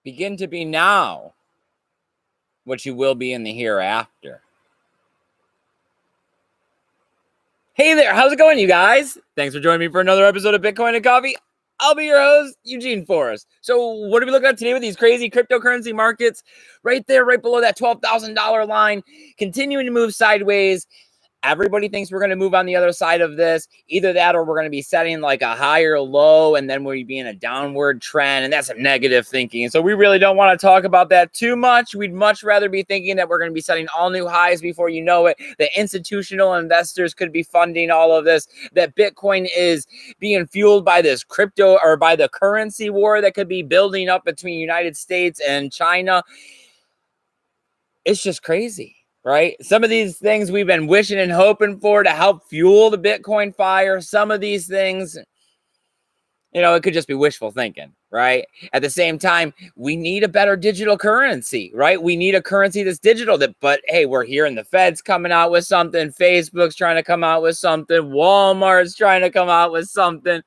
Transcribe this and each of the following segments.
Begin to be now what you will be in the hereafter. Hey there, how's it going, you guys? Thanks for joining me for another episode of Bitcoin and Coffee. I'll be your host, Eugene Forrest. So what are we looking at today with these crazy cryptocurrency markets? Right there, right below that $12,000 line, continuing to move sideways. Everybody thinks we're going to move on the other side of this. Either that or we're going to be setting like a higher low and then we'll be in a downward trend. And that's some negative thinking. So we really don't want to talk about that too much. We'd much rather be thinking that we're going to be setting all new highs before you know it. The institutional investors could be funding all of this. That Bitcoin is being fueled by this crypto or by the currency war that could be building up between the United States and China. It's just crazy. Right? Some of these things we've been wishing and hoping for to help fuel the Bitcoin fire. Some of these things, it could just be wishful thinking, right? At the same time, we need a better digital currency, right? We need a currency that's digital. But hey, we're hearing the Fed's coming out with something. Facebook's trying to come out with something. Walmart's trying to come out with something.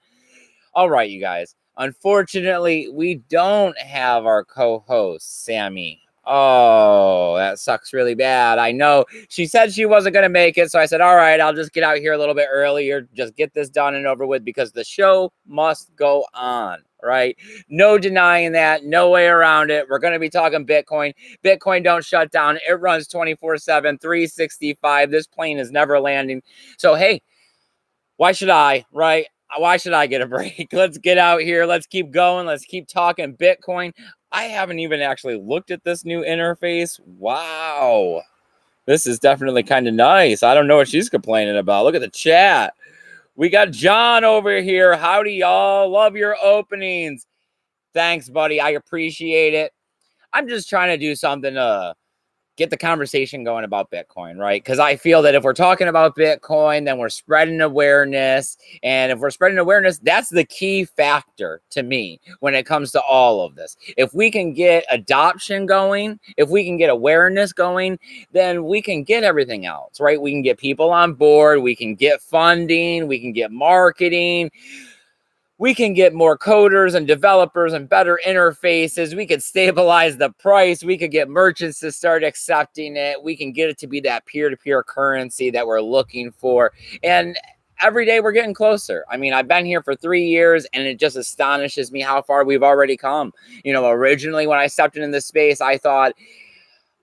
All right, you guys. Unfortunately, we don't have our co-host, Sammy. Oh, that sucks really bad. I know she said she wasn't going to make it. So I said, all right, I'll just get out here a little bit earlier. Just get this done and over with because the show must go on, right? No denying that. No way around it. We're going to be talking Bitcoin. Bitcoin don't shut down. It runs 24/7, 365. This plane is never landing. So, hey, why should I, right? Why should I get a break? Let's get out here. Let's keep going. Let's keep talking Bitcoin. I haven't even actually looked at this new interface. Wow. This is definitely kind of nice. I don't know what she's complaining about. Look at the chat. We got John over here. Howdy, y'all. Love your openings. Thanks, buddy. I appreciate it. I'm just trying to do something to get the conversation going about Bitcoin, right? Because I feel that if we're talking about Bitcoin, then we're spreading awareness. And if we're spreading awareness, that's the key factor to me when it comes to all of this. If we can get adoption going, if we can get awareness going, then we can get everything else, right? We can get people on board. We can get funding. We can get marketing. We can get more coders and developers and better interfaces. We could stabilize the price. We could get merchants to start accepting it. We can get it to be that peer-to-peer currency that we're looking for. And every day we're getting closer. I mean, I've been here for 3 years and it just astonishes me how far we've already come. Originally when I stepped into this space, I thought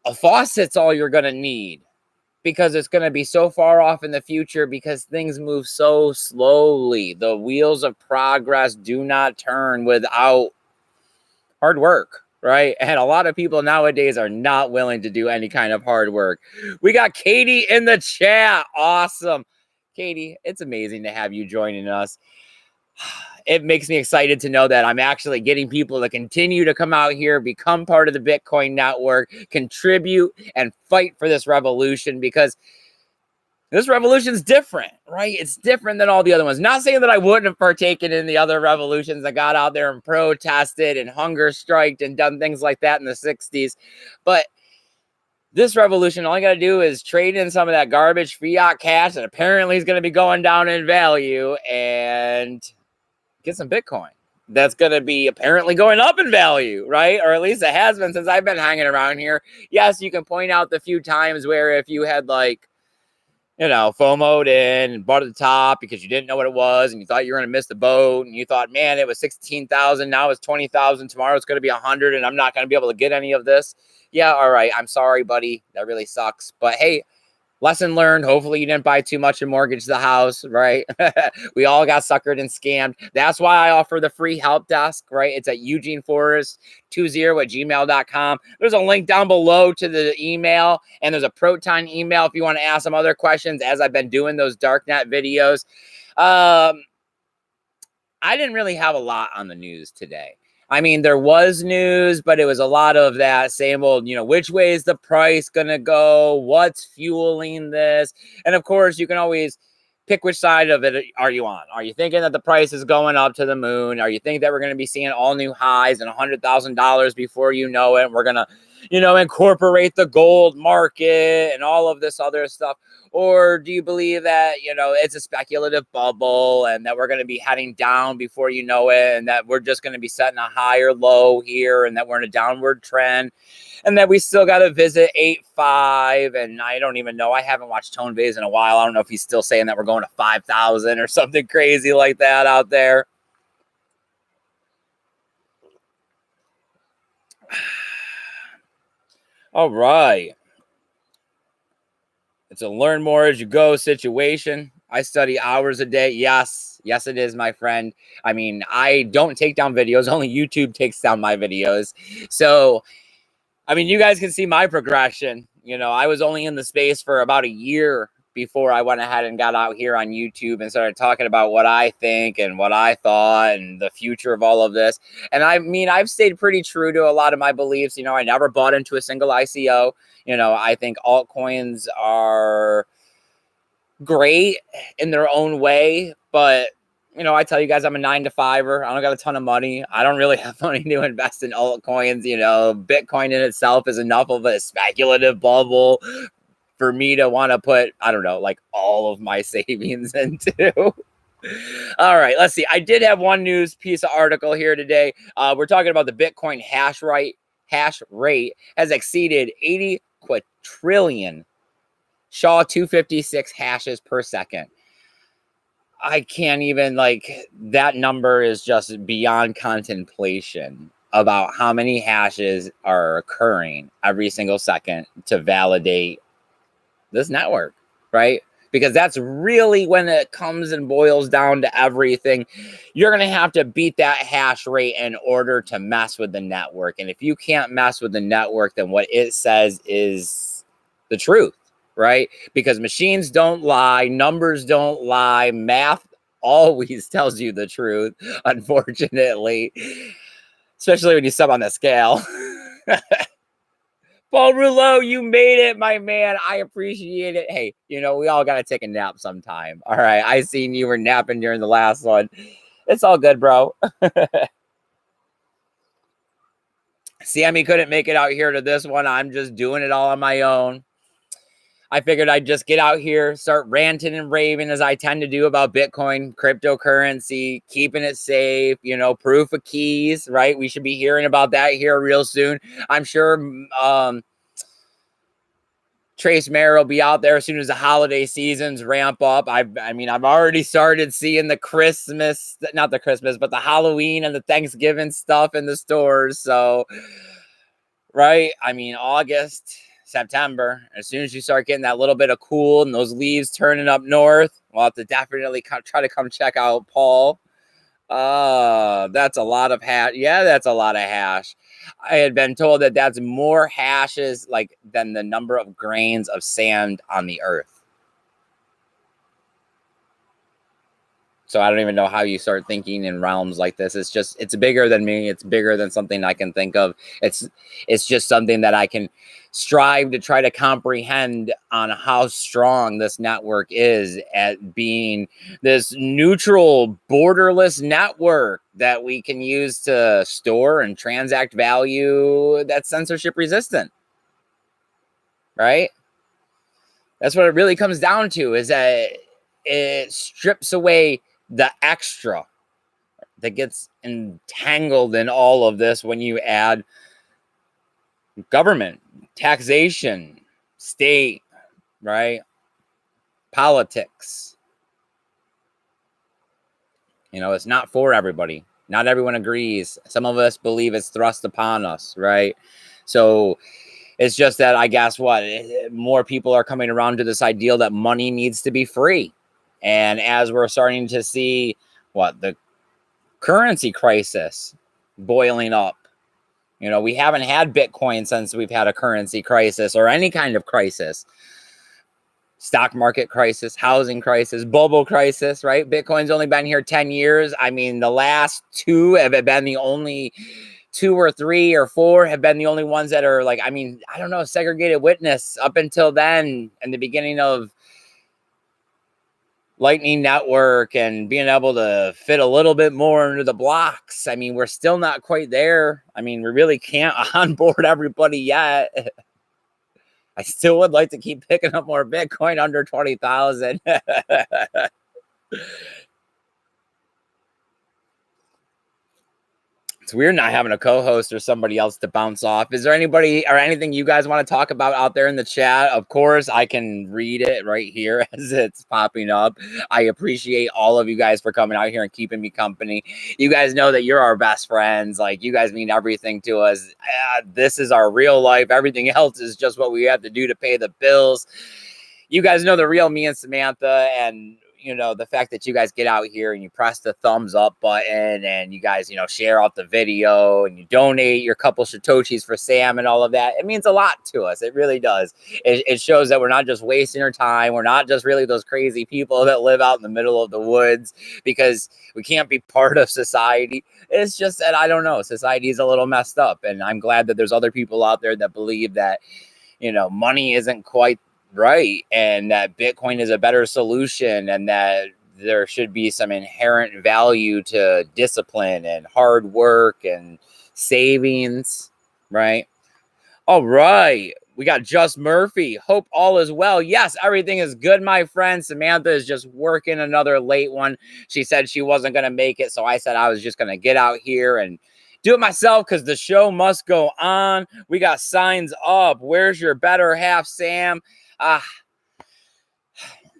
a faucet's all you're going to need, because it's going to be so far off in the future because things move so slowly. The wheels of progress do not turn without hard work, right? And a lot of people nowadays are not willing to do any kind of hard work. We got Katie in the chat. Awesome. Katie, it's amazing to have you joining us. It makes me excited to know that I'm actually getting people to continue to come out here, become part of the Bitcoin network, contribute, and fight for this revolution, because this revolution is different, right? It's different than all the other ones. Not saying that I wouldn't have partaken in the other revolutions that got out there and protested and hunger striked and done things like that in the 60s. But this revolution, all you got to do is trade in some of that garbage fiat cash that apparently is going to be going down in value and get some Bitcoin that's going to be apparently going up in value, right? Or at least it has been since I've been hanging around here. Yes, you can point out the few times where if you had FOMO'd in and bought at the top because you didn't know what it was and you thought you were going to miss the boat and you thought, man, it was 16,000. Now it's 20,000. Tomorrow it's going to be 100 and I'm not going to be able to get any of this. Yeah. All right. I'm sorry, buddy. That really sucks. But hey, lesson learned. Hopefully you didn't buy too much and mortgage the house, right? We all got suckered and scammed. That's why I offer the free help desk, right? It's at eugeneforrest20@gmail.com. There's a link down below to the email, and there's a Proton email if you want to ask some other questions as I've been doing those darknet videos. I didn't really have a lot on the news today. I mean, there was news, but it was a lot of that same old, which way is the price going to go? What's fueling this? And of course, you can always pick which side of it are you on. Are you thinking that the price is going up to the moon? Are you thinking that we're going to be seeing all new highs and $100,000 before you know it? We're going to, incorporate the gold market and all of this other stuff. Or do you believe that, you know, it's a speculative bubble and that we're going to be heading down before you know it, and that we're just going to be setting a higher low here, and that we're in a downward trend, and that we still got to visit 8.5? And I don't even know. I haven't watched Tone Vays in a while. I don't know if he's still saying that we're going to 5,000 or something crazy like that out there. All right. It's a learn more as you go situation. I study hours a day. Yes, it is, my friend. I mean, I don't take down videos. Only YouTube takes down my videos. So, I mean, you guys can see my progression. You know, I was only in the space for about a year before I went ahead and got out here on YouTube and started talking about what I think and what I thought and the future of all of this. And I mean, I've stayed pretty true to a lot of my beliefs. You know, I never bought into a single ICO. You know, I think altcoins are great in their own way, but you know, I tell you guys, I'm a 9-to-5er. I don't got a ton of money. I don't really have money to invest in altcoins. You know, Bitcoin in itself is enough of a speculative bubble for me to want to put, I don't know, like all of my savings into. All right, let's see. I did have one news piece of article here today. We're talking about the Bitcoin hash rate has exceeded 80 quadrillion SHA-256 hashes per second. I can't even, like, that number is just beyond contemplation about how many hashes are occurring every single second to validate this network, right? Because that's really when it comes and boils down to everything. You're going to have to beat that hash rate in order to mess with the network. And if you can't mess with the network, then what it says is the truth, right? Because machines don't lie, numbers don't lie, math always tells you the truth, unfortunately, especially when you sub on the scale. Paul Rouleau, you made it, my man. I appreciate it. Hey, you know, we all got to take a nap sometime. All right. I seen you were napping during the last one. It's all good, bro. Sammy couldn't make it out here to this one. I'm just doing it all on my own. I figured I'd just get out here, start ranting and raving as I tend to do about Bitcoin, cryptocurrency, keeping it safe, you know, proof of keys, right? We should be hearing about that here real soon. I'm sure Trace Mayer will be out there as soon as the holiday seasons ramp up. I mean, I've already started seeing the Christmas, not the Christmas, but the Halloween and the Thanksgiving stuff in the stores. So, right? I mean, August, September, as soon as you start getting that little bit of cool and those leaves turning up north, we'll have to definitely try to come check out Paul. That's a lot of hash. Yeah, that's a lot of hash. I had been told that that's more hashes like than the number of grains of sand on the earth. So I don't even know how you start thinking in realms like this. It's bigger than me. It's bigger than something I can think of. It's just something that I can strive to try to comprehend on how strong this network is at being this neutral, borderless network that we can use to store and transact value that's censorship resistant. Right? That's what it really comes down to, is that it strips away the extra that gets entangled in all of this when you add government, taxation, state, right? Politics. You know, it's not for everybody. Not everyone agrees. Some of us believe it's thrust upon us, right? So it's just that, I guess what, more people are coming around to this ideal that money needs to be free. And as we're starting to see the currency crisis boiling up, you know, we haven't had Bitcoin since we've had a currency crisis or any kind of crisis. Stock market crisis, housing crisis, bubble crisis, right? Bitcoin's only been here 10 years. I mean, the last two have been the only 2 or 3 or 4 have been the only ones that are like, I mean, I don't know, segregated witness up until then, in the beginning of Lightning Network and being able to fit a little bit more into the blocks. I mean, we're still not quite there. I mean, we really can't onboard everybody yet. I still would like to keep picking up more Bitcoin under 20,000. It's weird not having a co-host or somebody else to bounce off. Is there anybody or anything you guys want to talk about out there in the chat? Of course, I can read it right here as it's popping up. I appreciate all of you guys for coming out here and keeping me company. You guys know that you're our best friends. Like, you guys mean everything to us. This is our real life. Everything else is just what we have to do to pay the bills. You guys know the real me and Samantha, and you know, the fact that you guys get out here and you press the thumbs up button and you guys, you know, share out the video and you donate your couple Satoshis for Sam and all of that. It means a lot to us. It really does. It shows that we're not just wasting our time. We're not just really those crazy people that live out in the middle of the woods because we can't be part of society. It's just that, I don't know, society is a little messed up. And I'm glad that there's other people out there that believe that, you know, money isn't quite right, and that Bitcoin is a better solution, and that there should be some inherent value to discipline and hard work and savings, right? All right. We got Just Murphy. Hope all is well. Yes, everything is good, my friend. Samantha is just working another late one. She said she wasn't going to make it, so I said I was just going to get out here and do it myself because the show must go on. We got signs up. Where's your better half, Sam?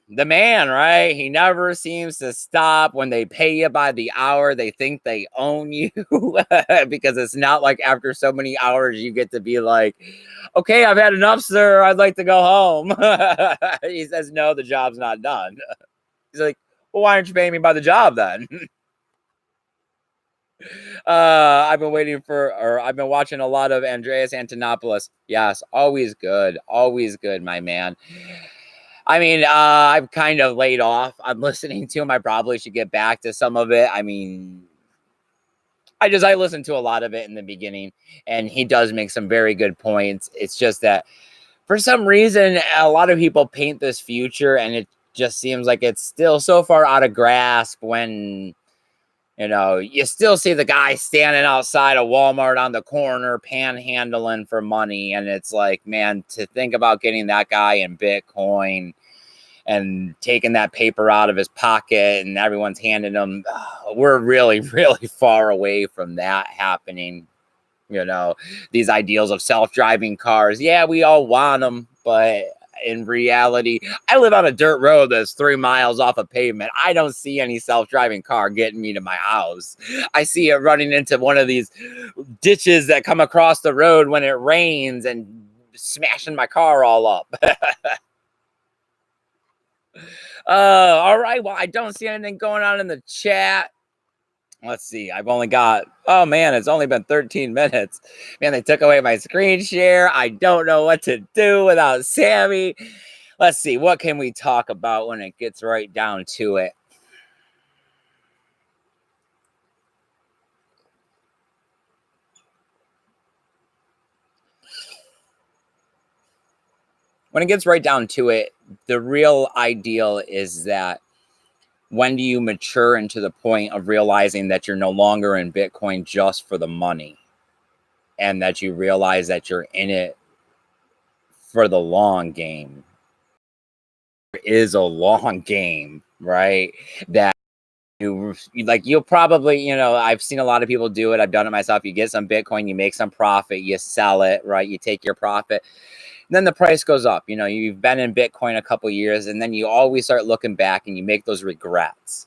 The man, right? He never seems to stop. When they pay you by the hour, they think they own you because it's not like after so many hours you get to be like, okay, I've had enough, sir. I'd like to go home. He says, no, the job's not done. He's like, well, why aren't you paying me by the job then? I've been watching a lot of Andreas Antonopoulos. Yes, always good, my man. I mean, I've kind of laid off. I'm listening to him. I probably should get back to some of it. I mean, I listened to a lot of it in the beginning, and he does make some very good points. It's just that for some reason, a lot of people paint this future, and it just seems like it's still so far out of grasp when, you know, you still see the guy standing outside a Walmart on the corner panhandling for money. And it's like, man, to think about getting that guy in Bitcoin and taking that paper out of his pocket and everyone's handing him, we're really, really far away from that happening. You know, these ideals of self-driving cars. Yeah, we all want them, but in reality, I live on a dirt road that's 3 miles off of pavement. I don't see any self-driving car getting me to my house. I see it running into one of these ditches that come across the road when it rains and smashing my car all up. All right. Well, I don't see anything going on in the chat. Let's see. I've only got, oh man, it's only been 13 minutes. Man, they took away my screen share. I don't know what to do without Sammy. Let's see. What can we talk about when it gets right down to it? When it gets right down to it, the real ideal is that when do you mature into the point of realizing that you're no longer in Bitcoin just for the money, and that you realize that you're in it for the long game? It is a long game, right? That you'll probably, you know, I've seen a lot of people do it. I've done it myself. You get some Bitcoin, you make some profit, you sell it, right? You take your profit. Then the price goes up. You know, you've been in Bitcoin a couple years, and then you always start looking back and you make those regrets.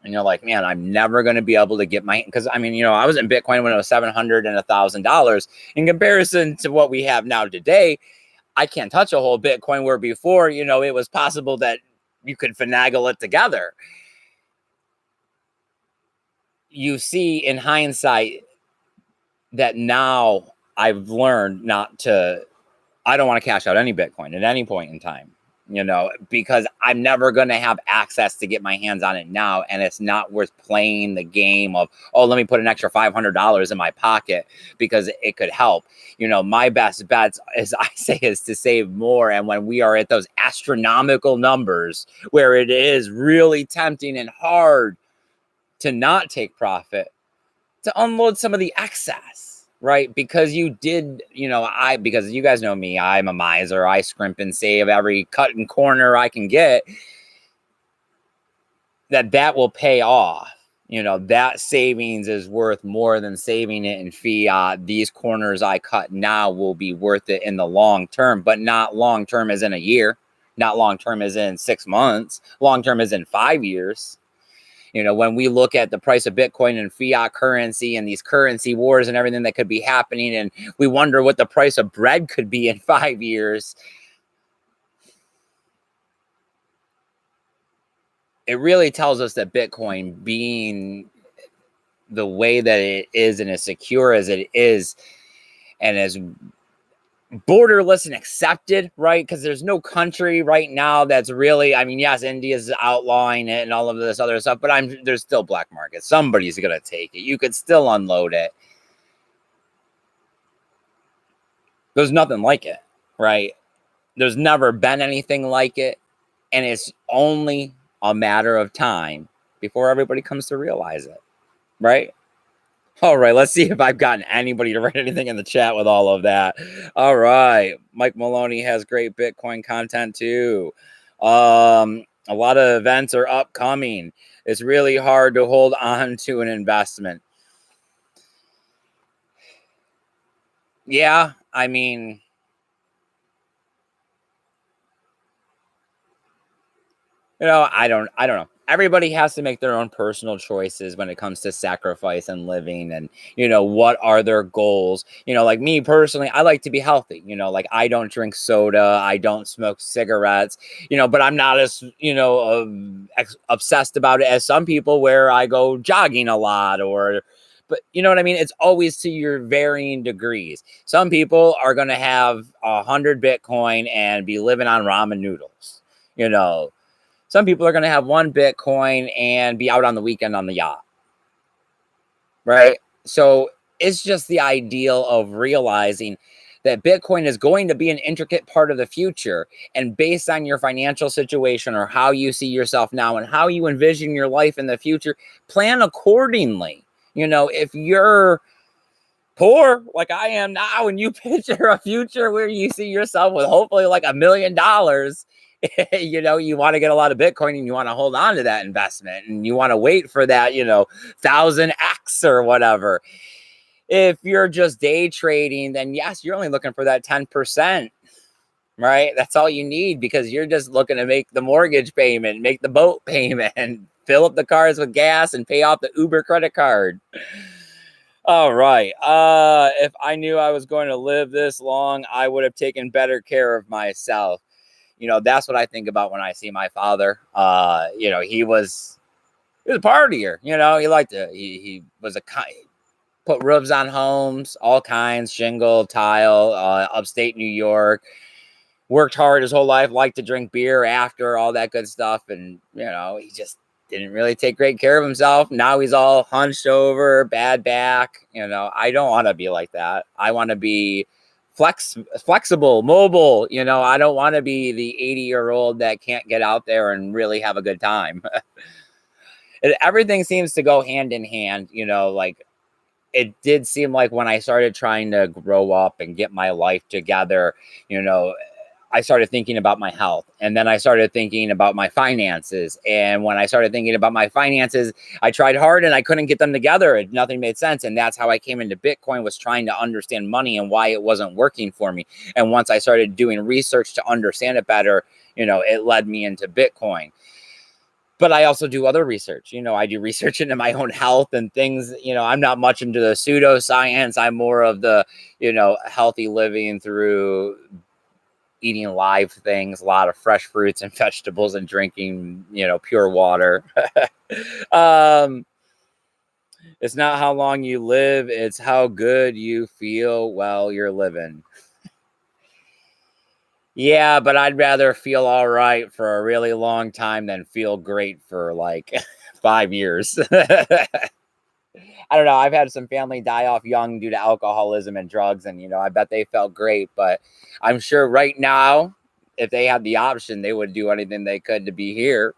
And you're like, man, I'm never going to be able to get my, because I mean, you know, I was in Bitcoin when it was $700 and $1,000. In comparison to what we have now today, I can't touch a whole Bitcoin, where before, you know, it was possible that you could finagle it together. You see in hindsight that now I've learned not to, I don't want to cash out any Bitcoin at any point in time, you know, because I'm never going to have access to get my hands on it now. And it's not worth playing the game of, oh, let me put an extra $500 in my pocket because it could help. You know, my best bets, as I say, is to save more. And when we are at those astronomical numbers where it is really tempting and hard to not take profit, to unload some of the excess, right? Because you did, because you guys know me, I'm a miser. I scrimp and save every cut and corner I can get. That will pay off. That savings is worth more than saving it in fiat. These corners I cut now will be worth it in the long term, but not long term as in a year, not long term as in 6 months, long term as in 5 years. When we look at the price of Bitcoin and fiat currency and these currency wars and everything that could be happening, and we wonder what the price of bread could be in 5 years, it really tells us that Bitcoin, being the way that it is and as secure as it is and as borderless and accepted, right? Because there's no country right now that's really, I mean, yes, India's outlawing it and all of this other stuff, but there's still black market. Somebody's going to take it. You could still unload it. There's nothing like it, right? There's never been anything like it. And it's only a matter of time before everybody comes to realize it, right? All right, let's see if I've gotten anybody to write anything in the chat with all of that. All right, Mike Maloney has great Bitcoin content too. A lot of events are upcoming. It's really hard to hold on to an investment. Yeah, I mean, I don't know. Everybody has to make their own personal choices when it comes to sacrifice and living, and what are their goals. Like me personally, I like to be healthy. Like I don't drink soda, I don't smoke cigarettes, but I'm not as obsessed about it as some people, where I go jogging a lot, but you know what I mean? It's always to your varying degrees. Some people are going to have 100 Bitcoin and be living on ramen noodles. Some people are going to have 1 Bitcoin and be out on the weekend on the yacht, right? So it's just the ideal of realizing that Bitcoin is going to be an intricate part of the future. And based on your financial situation or how you see yourself now and how you envision your life in the future, plan accordingly. If you're poor like I am now and you picture a future where you see yourself with hopefully like $1 million, you want to get a lot of Bitcoin and you want to hold on to that investment and you want to wait for that, 1000x or whatever. If you're just day trading, then yes, you're only looking for that 10%, right? That's all you need, because you're just looking to make the mortgage payment, make the boat payment, and fill up the cars with gas and pay off the Uber credit card. All right. If I knew I was going to live this long, I would have taken better care of myself. That's what I think about when I see my father. He was a partier. He liked to. He was put roofs on homes, all kinds, shingle, tile, upstate New York. Worked hard his whole life. Liked to drink beer after, all that good stuff, and he just didn't really take great care of himself. Now he's all hunched over, bad back. I don't want to be like that. I want to be flexible, mobile. I don't want to be the 80-year-old that can't get out there and really have a good time. Everything seems to go hand in hand. Like it did seem like when I started trying to grow up and get my life together, I started thinking about my health, and then I started thinking about my finances. And when I started thinking about my finances, I tried hard and I couldn't get them together. Nothing made sense. And that's how I came into Bitcoin, was trying to understand money and why it wasn't working for me. And once I started doing research to understand it better, it led me into Bitcoin. But I also do other research. I do research into my own health and things. I'm not much into the pseudoscience. I'm more of the, healthy living through eating live things, a lot of fresh fruits and vegetables, and drinking, pure water. It's not how long you live, it's how good you feel while you're living. Yeah, but I'd rather feel all right for a really long time than feel great for like 5 years. I don't know. I've had some family die off young due to alcoholism and drugs, and I bet they felt great. But I'm sure right now, if they had the option, they would do anything they could to be here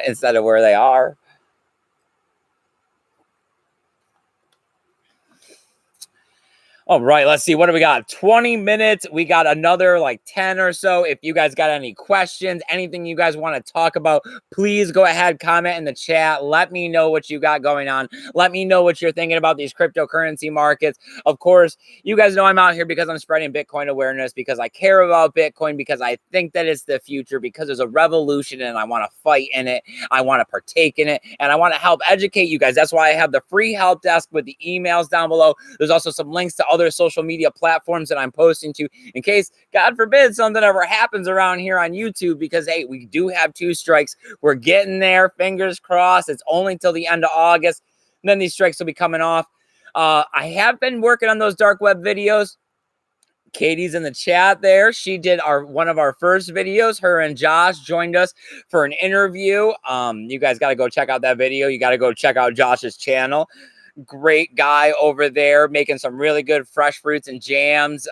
instead of where they are. All right, let's see. What do we got? 20 minutes. We got another like 10 or so. If you guys got any questions, anything you guys want to talk about, please go ahead, comment in the chat. Let me know what you got going on. Let me know what you're thinking about these cryptocurrency markets. Of course, you guys know I'm out here because I'm spreading Bitcoin awareness, because I care about Bitcoin, because I think that it's the future, because there's a revolution and I want to fight in it. I want to partake in it, and I want to help educate you guys. That's why I have the free help desk with the emails down below. There's also some links to other social media platforms that I'm posting to in case, God forbid, something ever happens around here on YouTube, because, hey, we do have 2 strikes. We're getting there. Fingers crossed. It's only till the end of August. And then these strikes will be coming off. I have been working on those dark web videos. Katie's in the chat there. She did one of our first videos. Her and Josh joined us for an interview. You guys got to go check out that video. You got to go check out Josh's channel. Great guy over there, making some really good fresh fruits and jams,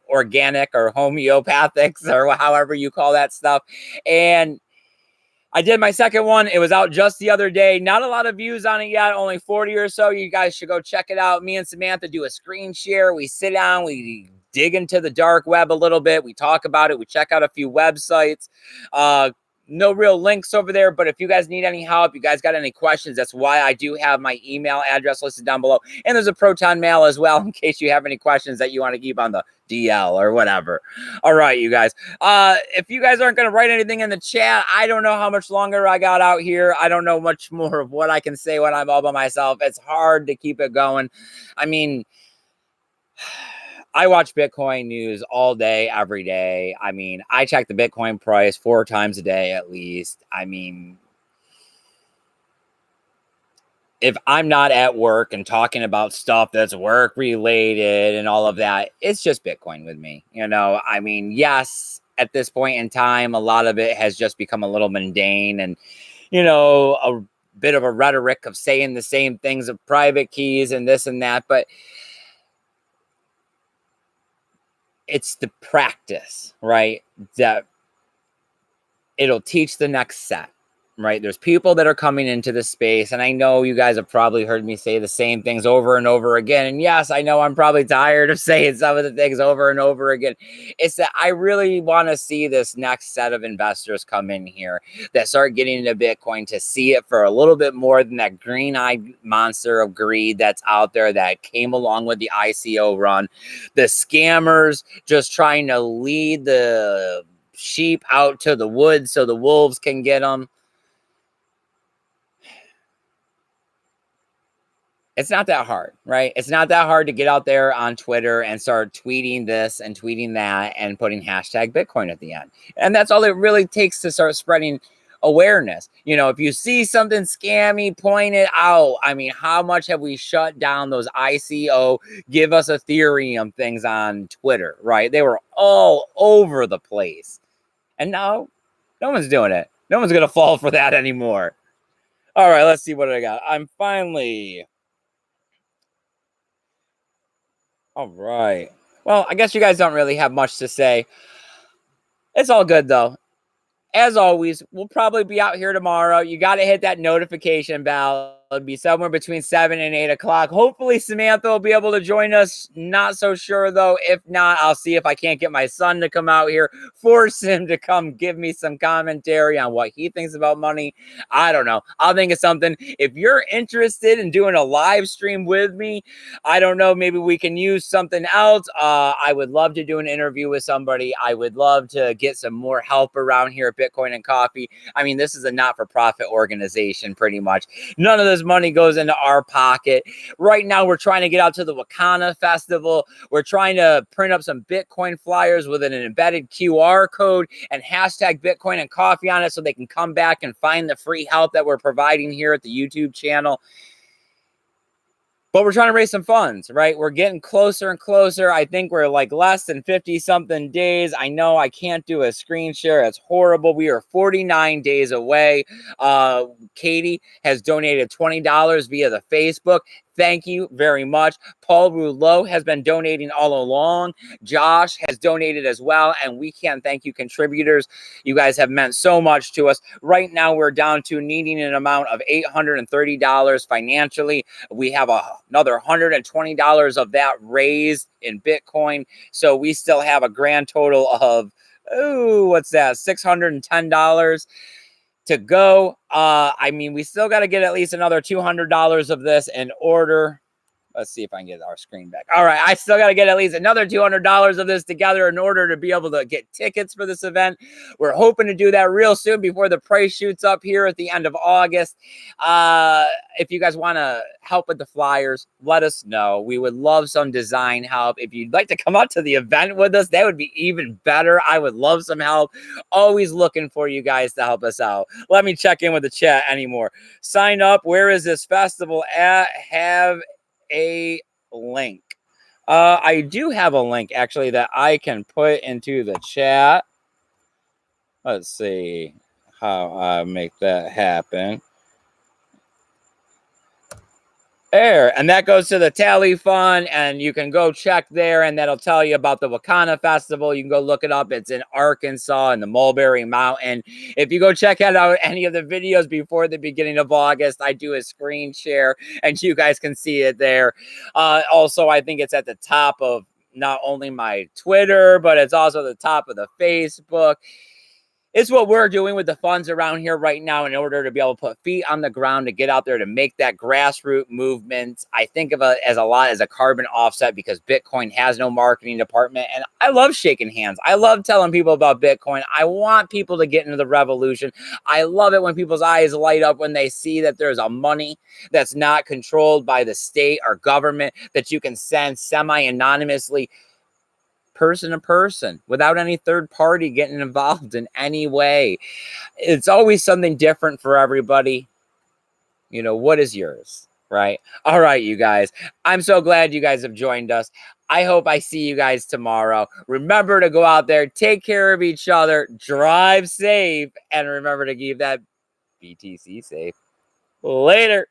organic or homeopathics or however you call that stuff. And I did my second one. It was out just the other day. Not a lot of views on it yet, only 40 or so. You guys should go check it out. Me and Samantha do a screen share. We sit down, we dig into the dark web a little bit. We talk about it. We check out a few websites. No real links over there, but if you guys need any help, you guys got any questions, that's why I do have my email address listed down below. And there's a Proton mail as well in case you have any questions that you want to keep on the DL or whatever. All right, you guys. If you guys aren't going to write anything in the chat, I don't know how much longer I got out here. I don't know much more of what I can say when I'm all by myself. It's hard to keep it going. I mean, I watch Bitcoin news all day, every day. I mean, I check the Bitcoin price 4 times a day at least. I mean, if I'm not at work and talking about stuff that's work related and all of that, it's just Bitcoin with me. I mean, yes, at this point in time, a lot of it has just become a little mundane and, a bit of a rhetoric of saying the same things of private keys and this and that. But it's the practice, right, that it'll teach the next set, right? There's people that are coming into the space, and I know you guys have probably heard me say the same things over and over again. And yes, I know I'm probably tired of saying some of the things over and over again. It's that I really want to see this next set of investors come in here that start getting into Bitcoin to see it for a little bit more than that green-eyed monster of greed that's out there that came along with the ICO run. The scammers just trying to lead the sheep out to the woods so the wolves can get them. It's not that hard, right? It's not that hard to get out there on Twitter and start tweeting this and tweeting that and putting hashtag Bitcoin at the end. And that's all it really takes to start spreading awareness. If you see something scammy, point it out. I mean, how much have we shut down those ICO, give us Ethereum things on Twitter, right? They were all over the place. And now no one's doing it. No one's going to fall for that anymore. All right, let's see what I got. I'm finally... All right. Well, I guess you guys don't really have much to say. It's all good, though. As always, we'll probably be out here tomorrow. You got to hit that notification bell. It'll be somewhere between 7 and 8 o'clock. Hopefully, Samantha will be able to join us. Not so sure, though. If not, I'll see if I can't get my son to come out here, force him to come give me some commentary on what he thinks about money. I don't know. I'll think of something. If you're interested in doing a live stream with me, I don't know. Maybe we can use something else. I would love to do an interview with somebody. I would love to get some more help around here at Bitcoin and Coffee. I mean, this is a not-for-profit organization, pretty much. None of this money goes into our pocket. Right now, we're trying to get out to the Wakana Festival. We're trying to print up some Bitcoin flyers with an embedded QR code and hashtag Bitcoin and Coffee on it so they can come back and find the free help that we're providing here at the YouTube channel. But we're trying to raise some funds, right? We're getting closer and closer. I think we're like less than 50-something days. I know I can't do a screen share. It's horrible. We are 49 days away. Katie has donated $20 via the Facebook. Thank you very much. Paul Rouleau has been donating all along. Josh has donated as well, and we can't thank you, contributors. You guys have meant so much to us. Right now, we're down to needing an amount of $830 financially. We have another $120 of that raised in Bitcoin, so we still have a grand total of, what's that, $610 to go. I mean, we still got to get at least another $200 of this in order. Let's see if I can get our screen back. All right, I still got to get at least another $200 of this together in order to be able to get tickets for this event. We're hoping to do that real soon before the price shoots up here at the end of August. If you guys want to help with the flyers, let us know. We would love some design help. If you'd like to come out to the event with us, that would be even better. I would love some help. Always looking for you guys to help us out. Let me check in with the chat anymore. Sign up. Where is this festival at? Have a link. I do have a link actually that I can put into the chat. Let's see how I make that happen. There, and that goes to the Tally Fund, and you can go check there, and that'll tell you about the Wakana Festival. You can go look it up. It's in Arkansas in the Mulberry Mountain. If you go check out any of the videos before the beginning of August, I do a screen share, and you guys can see it there. Also, I think it's at the top of not only my Twitter, but it's also the top of the Facebook. It's what we're doing with the funds around here right now in order to be able to put feet on the ground to get out there to make that grassroots movement. I think of it as a lot as a carbon offset because Bitcoin has no marketing department. And I love shaking hands. I love telling people about Bitcoin. I want people to get into the revolution. I love it when people's eyes light up when they see that there's a money that's not controlled by the state or government that you can send semi-anonymously, person to person, without any third party getting involved in any way. It's always something different for everybody. You know, what is yours, right? All right, you guys. I'm so glad you guys have joined us. I hope I see you guys tomorrow. Remember to go out there, take care of each other, drive safe, and remember to keep that BTC safe. Later.